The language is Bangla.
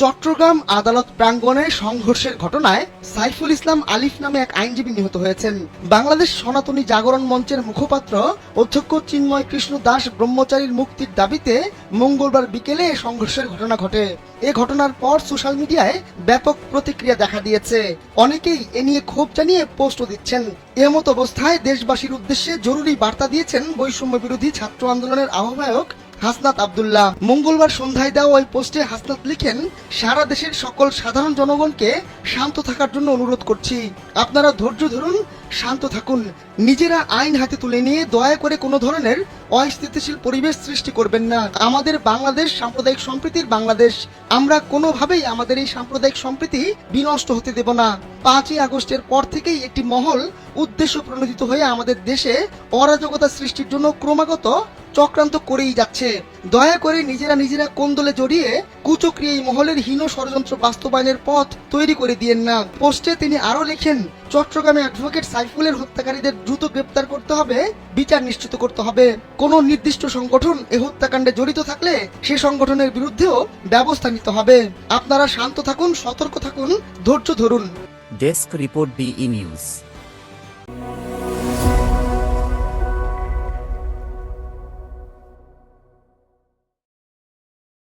চট্টগ্রাম আদালত প্রাঙ্গণে সংঘর্ষের ঘটনায় সাইফুল ইসলাম আলিফ নামে এক আইনজীবী নিহত হয়েছেন। বাংলাদেশ সনাতনী জাগরণ মঞ্চের মুখপাত্র অধ্যক্ষ চিন্ময় কৃষ্ণ দাস ব্রহ্মচারীর মুক্তির দাবিতে মঙ্গলবার বিকেলে এ সংঘর্ষের ঘটনা ঘটে। এ ঘটনার পর সোশ্যাল মিডিয়ায় ব্যাপক প্রতিক্রিয়া দেখা দিয়েছে। অনেকেই এ নিয়ে ক্ষোভ জানিয়ে পোস্টও দিচ্ছেন। এমত অবস্থায় দেশবাসীর উদ্দেশ্যে জরুরি বার্তা দিয়েছেন বৈষম্য বিরোধী ছাত্র আন্দোলনের আহ্বায়ক হাসনাত আব্দুল্লাহ। মঙ্গলবার সন্ধ্যায় দেওয়া ওই পোস্টে হাসনাত লিখেন, সারা দেশের সকল সাধারণ জনগণকে শান্ত থাকার জন্য অনুরোধ করছি। আপনারা ধৈর্য ধরুন, শান্ত থাকুন। নিজেরা আইন হাতে তুলে নিয়ে দয়া করে কোনো ধরনের অস্থিতিশীল পরিবেশ সৃষ্টি করবেন না। আমাদের বাংলাদেশ সাম্প্রদায়িক সম্প্রীতির বাংলাদেশ। আমরা কোনোভাবেই আমাদের এই সাম্প্রদায়িক সম্প্রীতি বিনষ্ট হতে দেব না। 5ই আগস্টের পর থেকেই একটি মহল উদ্দেশ্য প্রণোদিত হয়ে আমাদের দেশে অরাজকতা সৃষ্টির জন্য ক্রমাগত চক্রান্ত করেই যাচ্ছে। দয়া করে নিজেরা কোন্দলে জড়িয়ে কুচক্রী এই মহলের হীন ষড়যন্ত্র বাস্তবায়নের পথ তৈরি করে দিয়েন না। পোস্টে তিনি আরো লেখেন, চট্টগ্রামে অ্যাডভোকেট সাইফুলের হত্যাকারীদের দ্রুত গ্রেপ্তার করতে হবে, বিচার নিশ্চিত করতে হবে। কোন নির্দিষ্ট সংগঠন এ হত্যাকাণ্ডে জড়িত থাকলে সে সংগঠনের বিরুদ্ধেও ব্যবস্থা নিতে হবে। আপনারা শান্ত থাকুন, সতর্ক থাকুন, ধৈর্য ধরুন। Desk report BE news.